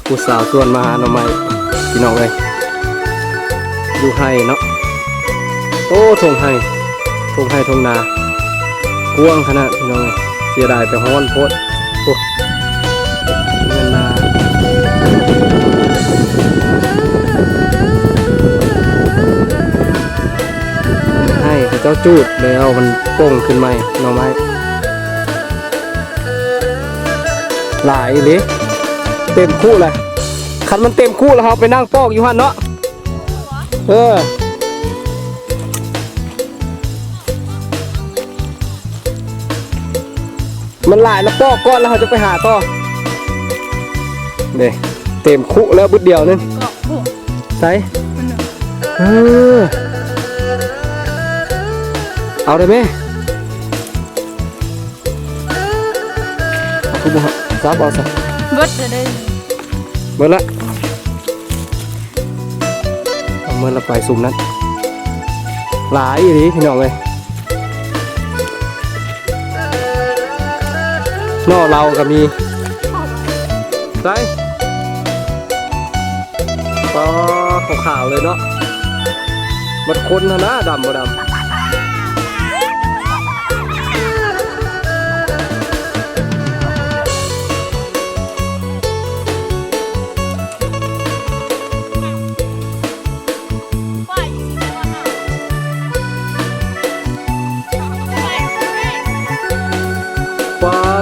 ผู้สาวชวนมาหาหน่อไม้พี่น้องเลยอยู่ไห้เนาะโอ้ทงไห้ทงนากว้างขนาดพี่น้องเลยเสียดายไปฮ้อนโพดโอ้เงินนาให้เจ้าจูดแล้วมันโป่งขึ้นไหมหน่อไม้หลายเลยเต็มคู่เลยคันมันเต็มคู่แล้วเราไปนั่งปอกอยู่หันเนาะมันหลายแล้วปอกก้อนแล้วเราจะไปหาต่อเนี่ยเต็มคู่แล้วบุดเดียวนึงใส่เอาได้ไหมคุณบุษราบเอาซะเบิดเลยเบิดละเอาเมื่อเราไปซุ่มนั้นหลายอย่างนี้พี่น้องเลยนอกเราก็มีใส่ก็ขาวๆเลยเนาะมันคนนะดำบ่ดำ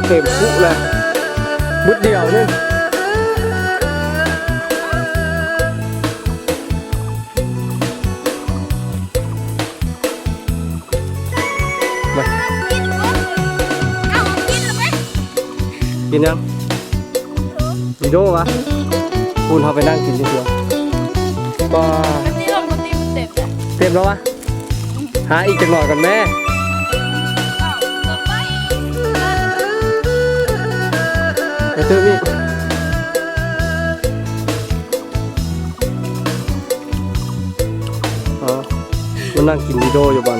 เต็มคุเลยบุดเดียวนึงมากินยังวิดีโอวะคุณเขาไปนั่งกินเดียวก็เต็มแล้ววะหาอีกจังหน่อยก่อนแม่เจอพี่มันนั่งกินวิดีโออยู่บ้าน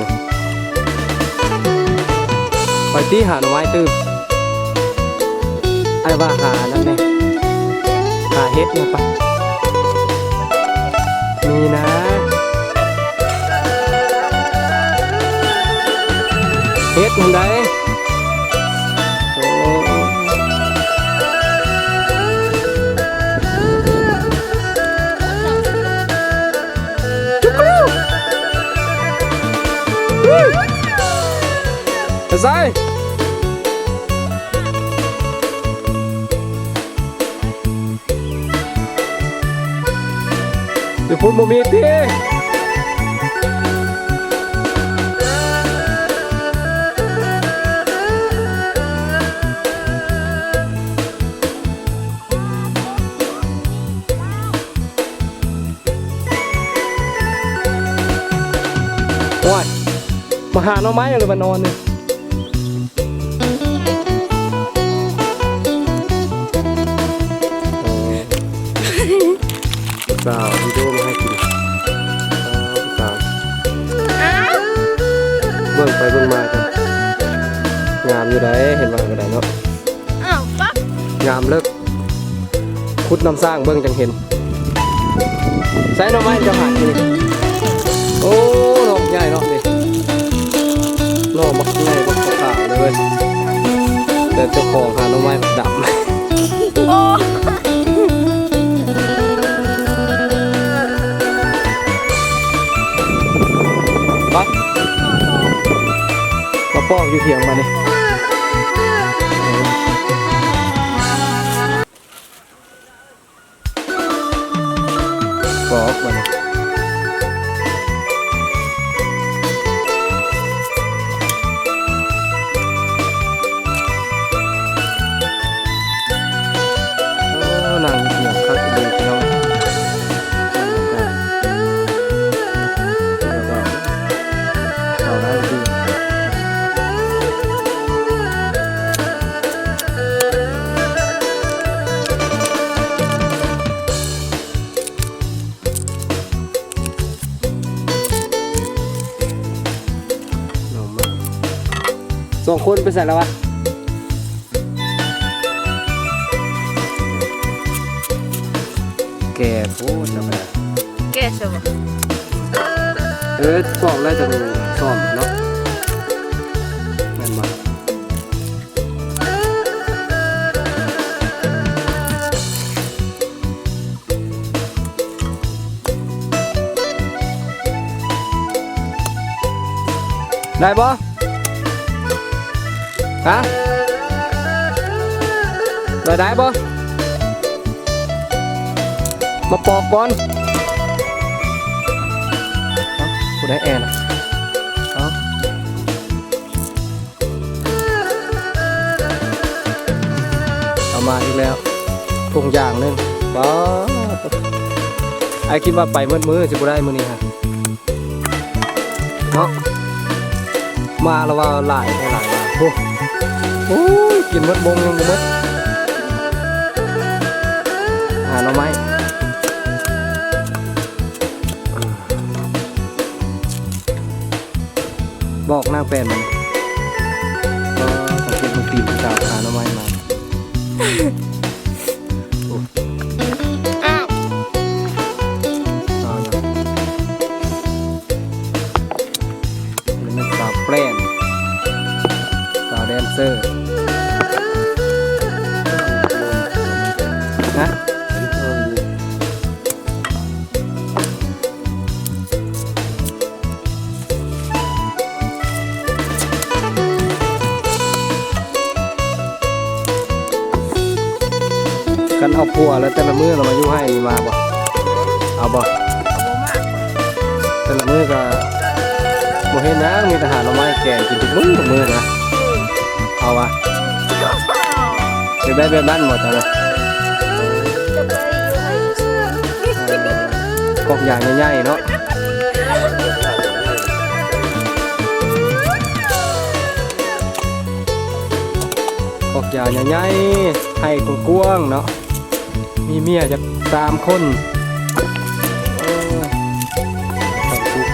ไปที่หาหน่อไม้ตื้มไอ้ว่าหานั่นไงหาเฮ็ดเนี่ยปะมีนะเฮ็ดมันได้ใส่เดี๋ยวพูดโมมีทีโอ้ยมาหาหน่อไม้หรือมานอนเนี่ยสาววิดีโอมาให้กินสาวเบิ่งไปเบิ่งมากันงามอยู่ได้เห็นว่าก็ได้เนาะงามเลิกคุดน้ำสร้างเบิ่งจังเห็นใส่หน่อไม้จะผ่านนี่โอ้หน่อใหญ่เนาะนี่หน่อมักใหญ่มักขาวเลยแต่เจ้าของหาหน่อไม้ดำมาปอกอยู่เถียงมาเนี่ยปอกมาเนี่ยนั่งเถียงคักดีพี่น้องเอาได้ดีสองคนไปใส่แล้ววะ แก่โคตรนะแม่ แก่ใช่ปะ ปอกแล้วจะซ่อมเนาะแม่นบ่ได้บ่ฮะได้บ่มาปอกก่อนผู้ได้แอนเอามาอีกแล้วทุกอย่างนึงว้าไอ้คิดว่าไปมือจะบ่ได้มื้อนี้ฮะเนาะมาแล้วว่าหลายว่าโอ้ยกินมดบงยังมดหน่อไม้บอกนางแฟนมันก็สังเกตมันปีนกาวหาหน่อไม้มาอ้าว เอาอย่างนี้มันสาวแปลนสาวแดนเซอร์นะกันเอาผัวแล้วแต่ละมือเรามาอยู่ให้มาบ่เอาบ่ เอาบ่มาก แต่ละมือก็บ่เห็นนะมีทหารเราไม้แก่กินทุกมื้อนะเอาวะได้แบบนั้นหมดเลย จะไปอยู่ให้ซื้อก อกอย่างใหญ่ๆเนาะกอกอย่างใหญ่ๆให้กว้างๆเนาะมีเมียจะ3 คนต้องทุกข์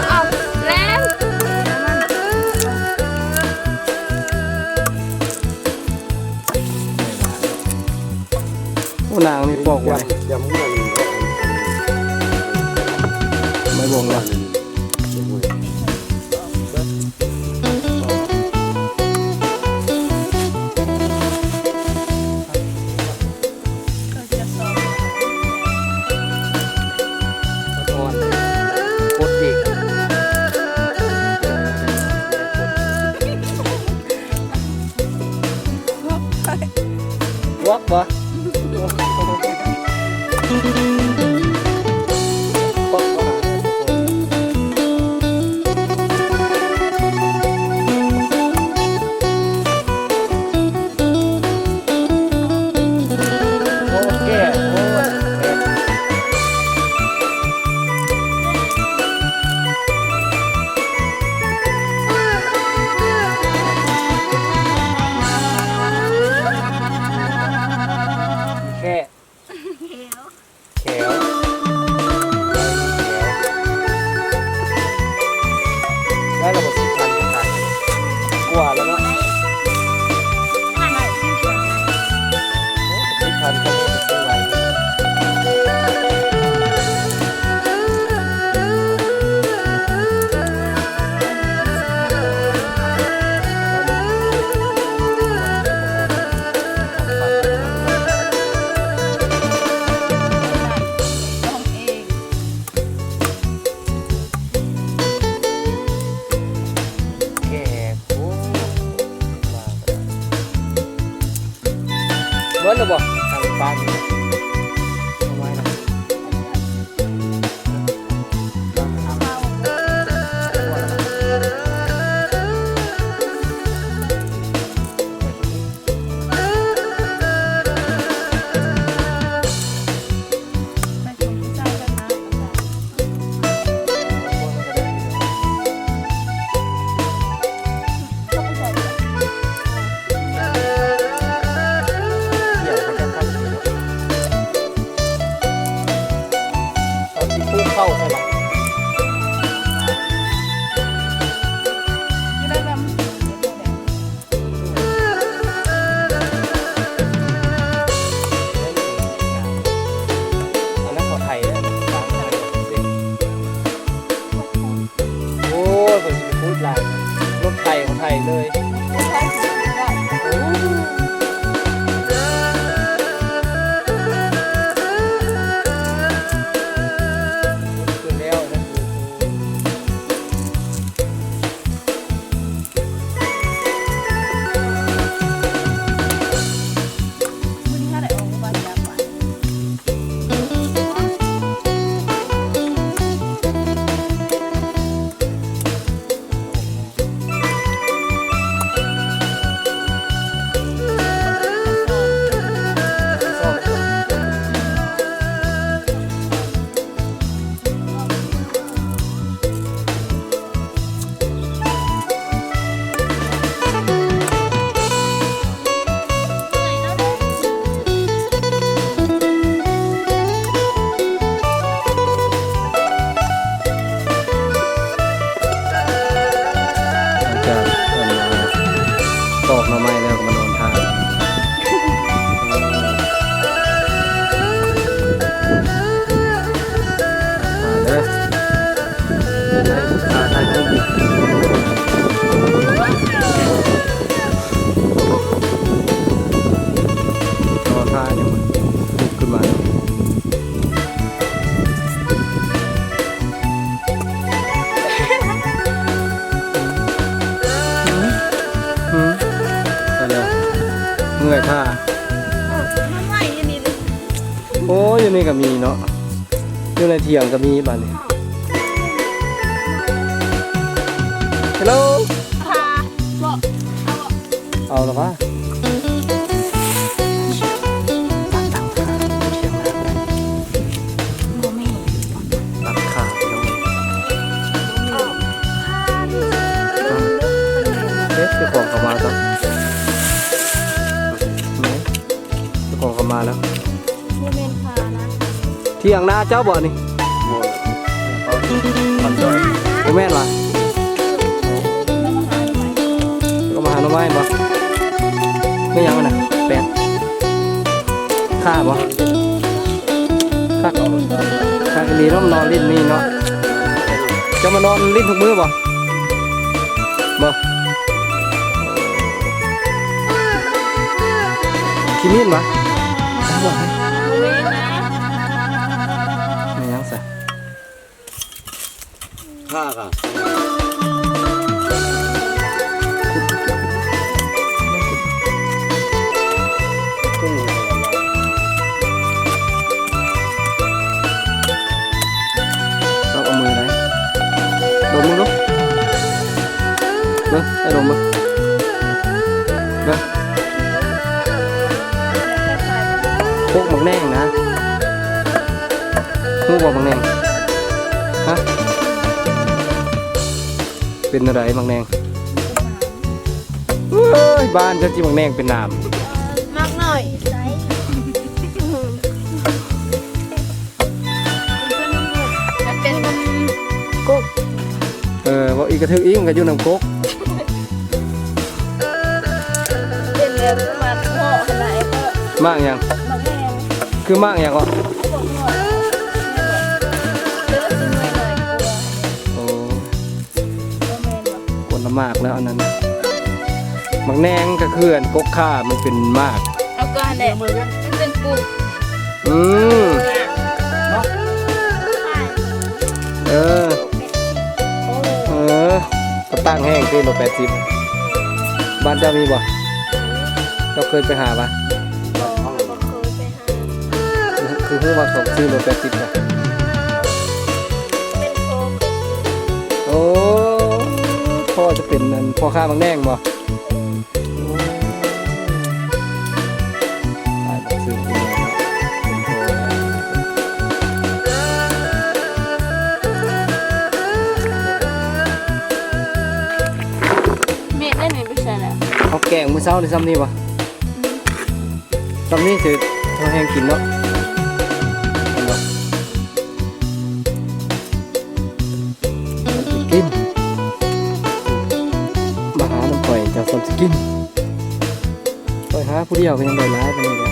เอาแล้ว โอ้นางนี่บอกไว้ไม่บ่งละอ่อนโคตรอีกวักปะแค่แขวได้ระบบ10,000กันกว่าแล้วเนาะ10,000ก็ไม่ได้ไวแก่โอ้เบิ้ลหรือบ่ทางปานเอาไว้นะเดี๋ยวเขาจะทำอย่างนี้เนาะ แล้วก็มานอนท่าเด้อท่าท่าขึ้นนอนท่าเนี่ยมันขึ้นมาเมื่อยท่า มันไหวอันนี้เลย โอ้ยอยู่นี่ก็มีเนาะอยู่ในเถียงก็มีบ้านนี้ฮัลโหล พาบอกเอาเอาละวะตัดขาเถียงนาไป โมเมนต์ ตัดขาเนาะ เอาพาดิ เอ๊ะเจ้าของเขามาจ้ะเจ้าของเขามาแล้ว โมเมนต์พานะ เถียงนาเจ้าบ่นี่โอ้แม่นวะก็มาหาหน่อไม้บ่ไม่ยังน่ะแปดข้าบ่ข้าข้าอีหลีเนาะนอนลิ้นนี่เนาะจะมานอนลิ้นทุกมื้อบ่บ่ขี้มีนบ่บ่ โมเมนต์นะ ไม่ยังซะ ข้าค่ะ เอามือไหนดมมึงลูกเบิ่งให้ดมมึงเบิ่งพวกหมักแนงนะฮู้บ่หมักแนงฮะเป็นอะไรหมักแนงเอ้ยบ้านเจ้าจีหมักแนงเป็นน้ มากหน่อยมันเป็นกุ๊ก ำว่าอีกระทึกอิงก็อยู่น้ำกก เป็นแบบมาพ่อขนาดก็ มากยัง มาแม่ คือมากยังก็ บอกหน่อยเลือดซึมหน่อยกลัว โอ้ โมเมนต์แบบ คนละมากแล้วอันนั้นหมักแนงก็คืออันกกข่ามันเป็นมาก เอาก่อนเลยมันเป็นกุ๊ก อืมเออ โอ้ ก็ตั้งแห้งที่โล80บ้านเจ้ามีบ่เจ้าเคยไปหาปะ บอกเคยไปหา คือฮู้ว่าเขาซื้อโล80ป่ะ เป็นโคก โอ้พ่อจะเป็นนั่นพ่อค้าบางแนงบ่ตายบ่ซื้อเลยนะเป็นพ่อ เม็ดได้ไหนไม่ใช่แล้ว เอาแกงมื้อเช้านี่ซ้ำนี่บ่ซ้ำนี่สิเอาแห้งกินเนาะเห็นบ่กินมาหาน้ำข่อยเจ้าคนสิกินข่อยหาผู้เดียวก็ยังได้หลายปานนี้แหละ